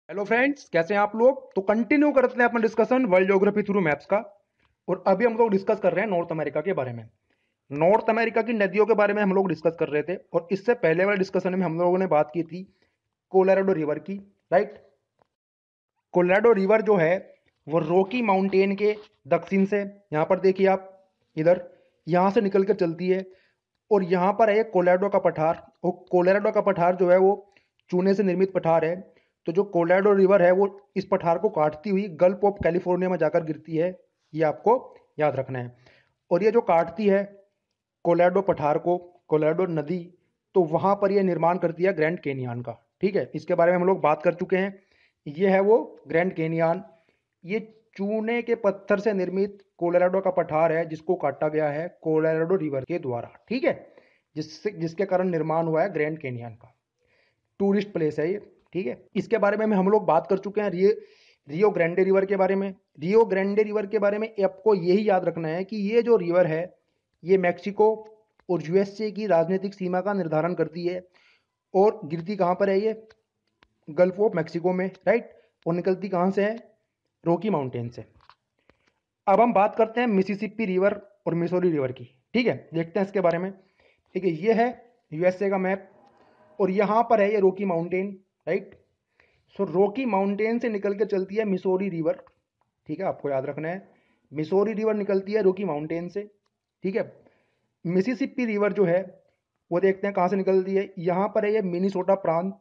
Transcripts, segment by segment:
Hello friends, कैसे हैं आप लोग। तो कंटिन्यू करते हैं अपना discussion world geography through maps का। और अभी हम लोग डिस्कस कर रहे हैं नॉर्थ अमेरिका के बारे में। नॉर्थ अमेरिका की नदियों के बारे में हम लोग डिस्कस कर रहे थे और इससे पहले वाले डिस्कशन में हम लोगों ने बात की थी कोलोराडो रिवर की। राइट। कोलोराडो रिवर जो है वो रॉकी माउंटेन के दक्षिण से, यहाँ पर देखिए आप, इधर यहाँ से निकल कर चलती है। और यहाँ पर है कोलोराडो का पठार। और कोलोराडो का पठार जो है वो चूने से निर्मित पठार है। तो जो कोलोराडो रिवर है वो इस पठार को काटती हुई गल्फ ऑफ कैलिफोर्निया में जाकर गिरती है। ये आपको याद रखना है। और ये जो काटती है कोलोराडो पठार को, कोलोराडो नदी, तो वहां पर ये निर्माण करती है ग्रैंड कैनियन का। ठीक है, इसके बारे में हम लोग बात कर चुके हैं। ये है वो ग्रैंड कैनियन। ये चूने के पत्थर से निर्मित कोलोराडो का पठार है जिसको काटा गया है कोलोराडो रिवर के द्वारा। ठीक है, जिसके कारण निर्माण हुआ है ग्रैंड कैनियन का। टूरिस्ट प्लेस है ये। ठीक है, इसके बारे में हम लोग बात कर चुके हैं। रियो ग्रैंडे रिवर के बारे में। रियो ग्रैंडे रिवर के बारे में आपको यही याद रखना है कि ये जो रिवर है ये मैक्सिको और यूएसए की राजनीतिक सीमा का निर्धारण करती है। और गिरती कहाँ पर है ये? गल्फ ऑफ मैक्सिको में। राइट। और निकलती कहाँ से है? रॉकी माउंटेन से। अब हम बात करते हैं मिसिसिपी रिवर और मिसौरी रिवर की। ठीक है, देखते हैं इसके बारे में। ठीक है, ये है यूएसए का मैप और यहाँ पर है ये रॉकी माउंटेन। राइट। सो रॉकी माउंटेन से निकल के चलती है मिसौरी रिवर। ठीक है, आपको याद रखना है मिसौरी रिवर निकलती है रॉकी माउंटेन से। ठीक है। मिसिसिपी रिवर जो है वो देखते हैं कहाँ से निकलती है। यहाँ पर है ये मिनीसोटा प्रांत,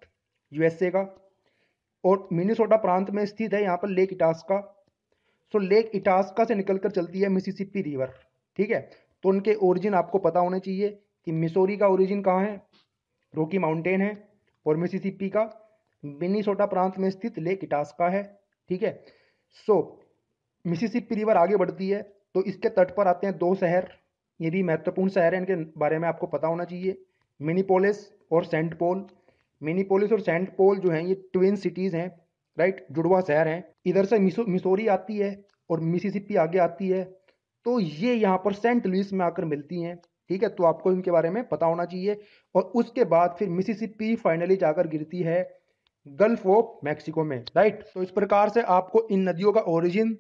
यूएसए का। और मिनीसोटा प्रांत में स्थित है यहाँ पर लेक इटास्का। सो लेक इटास्का से निकलकर चलती है मिसिसिपी रिवर। ठीक है, तो उनके ओरिजिन आपको पता होने चाहिए कि मिसौरी का ओरिजिन कहाँ है, रॉकी माउंटेन है। और मिसिसिपी का मिनीसोटा प्रांत में स्थित लेक इटास्का है। ठीक है। सो मिसिसिपी रिवर आगे बढ़ती है तो इसके तट पर आते हैं दो शहर। ये भी महत्वपूर्ण शहर है, इनके बारे में आपको पता होना चाहिए। मिनीपोलिस और सेंट पॉल। मिनीपोलिस और सेंट पॉल जो हैं ये ट्विन सिटीज़ हैं। राइट, जुड़वा शहर हैं। इधर से मिसौरी आती है और मिसिसिपी आगे आती है। तो ये यहाँ पर सेंट लुइस में आकर मिलती हैं। ठीक है, तो आपको इनके बारे में पता होना चाहिए। और उसके बाद फिर मिसिसिपी फाइनली जाकर गिरती है गल्फ ऑफ मैक्सिको में। राइट। तो इस प्रकार से आपको इन नदियों का ओरिजिन,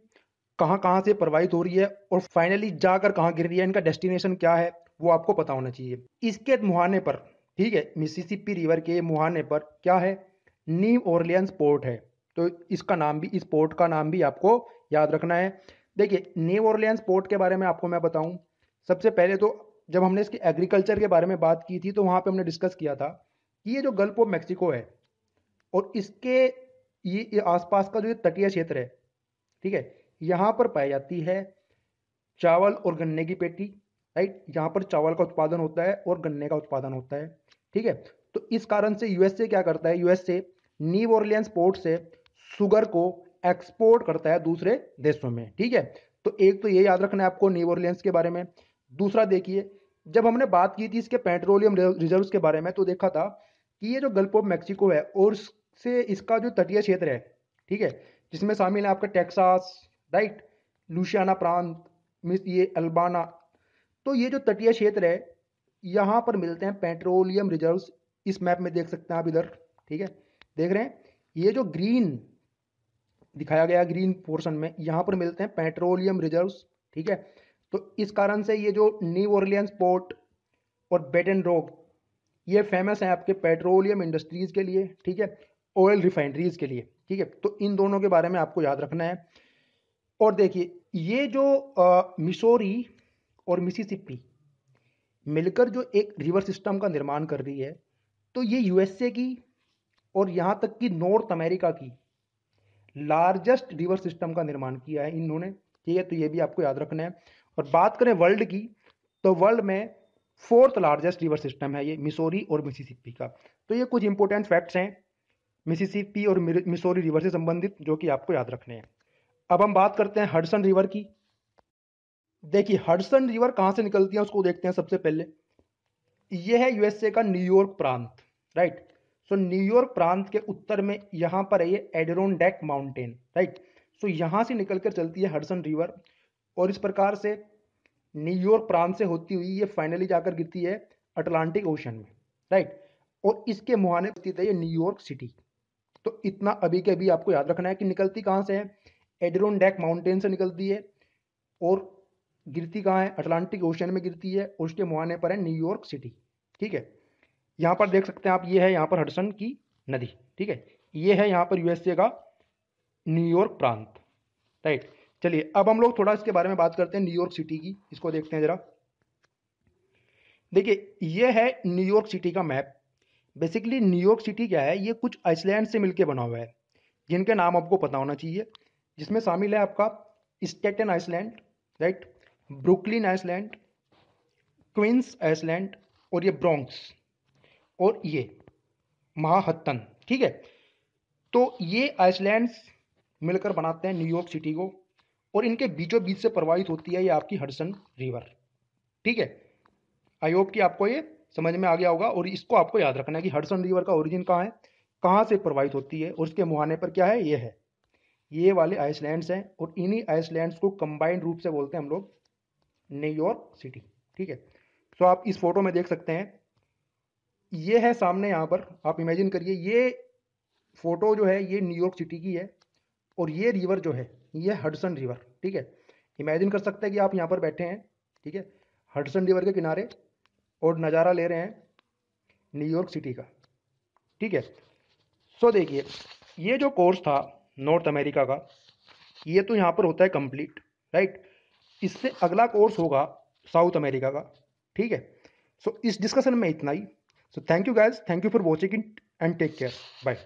कहाँ कहाँ से प्रवाहित हो रही है और फाइनली जाकर कहाँ गिर रही है, इनका डेस्टिनेशन क्या है, वो आपको पता होना चाहिए। इसके मुहाने पर, ठीक है, मिसिसिपी रिवर के मुहाने पर क्या है? न्यू ऑरलियंस पोर्ट है। तो इसका नाम भी, इस पोर्ट का नाम भी आपको याद रखना है। देखिए, न्यू ऑरलियंस पोर्ट के बारे में आपको मैं बताऊं। सबसे पहले तो जब हमने इसके एग्रीकल्चर के बारे में बात की थी तो वहां पे हमने डिस्कस किया था कि ये जो गल्फ ऑफ मैक्सिको है और इसके ये आसपास का जो ये तटीय क्षेत्र है, ठीक है, यहाँ पर पाई जाती है चावल और गन्ने की पेटी। राइट, यहाँ पर चावल का उत्पादन होता है और गन्ने का उत्पादन होता है। ठीक है, तो इस कारण से यूएसए क्या करता है, यूएसए न्यू ऑरलियंस पोर्ट से शुगर को एक्सपोर्ट करता है दूसरे देशों में। ठीक है, तो एक तो ये याद रखना है आपको न्यू ऑरलियंस के बारे में। दूसरा देखिए, जब हमने बात की थी इसके पेट्रोलियम रिजर्व्स के बारे में तो देखा था कि ये जो गल्फ ऑफ मैक्सिको है और से इसका जो तटीय क्षेत्र है, ठीक है, जिसमें शामिल है आपका टेक्सास, राइट, लुसियाना प्रांत, मिस ये अल्बाना। तो ये जो तटीय क्षेत्र है यहाँ पर मिलते हैं पेट्रोलियम रिजर्व्स। इस मैप में देख सकते हैं आप इधर। ठीक है, देख रहे हैं ये जो ग्रीन दिखाया गया, ग्रीन पोर्शन में यहाँ पर मिलते हैं पेट्रोलियम रिजर्व्स। ठीक है, तो इस कारण से ये जो न्यू ऑरलियंस पोर्ट और बेटन रोक ये फेमस है आपके पेट्रोलियम इंडस्ट्रीज के लिए। ठीक है, ऑयल रिफाइनरीज के लिए। ठीक है, तो इन दोनों के बारे में आपको याद रखना है। और देखिए, ये जो मिसौरी और मिसिसिपी मिलकर जो एक रिवर सिस्टम का निर्माण कर रही है, तो ये यूएसए की और यहाँ तक कि नॉर्थ अमेरिका की लार्जेस्ट रिवर सिस्टम का निर्माण किया है इन्होंने। ठीक है, तो ये भी आपको याद रखना है। और बात करें वर्ल्ड की, तो वर्ल्ड में फोर्थ लार्जेस्ट रिवर सिस्टम है ये मिसौरी और मिसिसिपी का। तो ये कुछ इंपॉर्टेंट फैक्ट्स हैं मिसिसिपी और मिसौरी रिवर से संबंधित जो कि आपको याद रखने हैं। अब हम बात करते हैं हडसन रिवर की। देखिए, हडसन रिवर कहाँ से निकलती है उसको देखते हैं सबसे पहले। ये है यूएसए का न्यूयॉर्क प्रांत। राइट, सो न्यूयॉर्क प्रांत के उत्तर में यहाँ पर है ये एडिरोनडेक माउंटेन। राइट, सो यहाँ से निकलकर चलती है हडसन रिवर और इस प्रकार से न्यूयॉर्क प्रांत से होती हुई ये फाइनली जाकर गिरती है अटलांटिक ओशन में। राइट, और इसके मुहाने स्थित है ये न्यूयॉर्क सिटी। तो इतना अभी के अभी आपको याद रखना है कि निकलती कहाँ से है, एडिरोनडेक माउंटेन से निकलती है और गिरती कहाँ है, अटलांटिक ओशन में गिरती है और उसके मुहाने पर है न्यूयॉर्क सिटी। ठीक है, यहाँ पर देख सकते हैं आप, ये है यहाँ पर हडसन की नदी। ठीक है, ये है यहाँ पर यूएसए का न्यूयॉर्क प्रांत। राइट, चलिए अब हम लोग थोड़ा इसके बारे में बात करते हैं न्यूयॉर्क सिटी की। इसको देखते हैं जरा। देखिए ये है न्यूयॉर्क सिटी का मैप। बेसिकली न्यूयॉर्क सिटी क्या है, ये कुछ आइसलैंड से मिलकर बना हुआ है जिनके नाम आपको पता होना चाहिए, जिसमें शामिल है आपका Staten island, right, Brooklyn island, Queens island, और ये ब्रोंक्स, और ये महाहट्टन। ठीक है, तो ये आइसलैंड्स मिलकर बनाते हैं न्यूयॉर्क सिटी को, और इनके बीचों बीच से प्रवाहित होती है ये आपकी हडसन रिवर। ठीक है, आई होप कि आपको ये समझ में आ गया होगा, और इसको आपको याद रखना है कि हडसन रिवर का ओरिजिन कहाँ है, कहाँ से प्रवाहित होती है, और उसके मुहाने पर क्या है, ये है, ये वाले आइसलैंड्स हैं, और इन्हीं आइसलैंड्स को कंबाइंड रूप से बोलते हैं हम लोग न्यूयॉर्क सिटी। ठीक है, तो आप इस फोटो में देख सकते हैं, ये है सामने, यहाँ पर आप इमेजिन करिए, ये फोटो जो है ये न्यूयॉर्क सिटी की है, और ये रिवर जो है ये हडसन रिवर। ठीक है, इमेजिन कर सकते हैं कि आप यहाँ पर बैठे हैं, ठीक है, हडसन रिवर के किनारे, और नज़ारा ले रहे हैं न्यूयॉर्क सिटी का। ठीक है, सो देखिए ये जो कोर्स था नॉर्थ अमेरिका का, ये तो यहाँ पर होता है कंप्लीट, राइट। इससे अगला कोर्स होगा साउथ अमेरिका का। ठीक है, सो इस डिस्कशन में इतना ही। So thank you guys, thank you for watching it and take care, bye.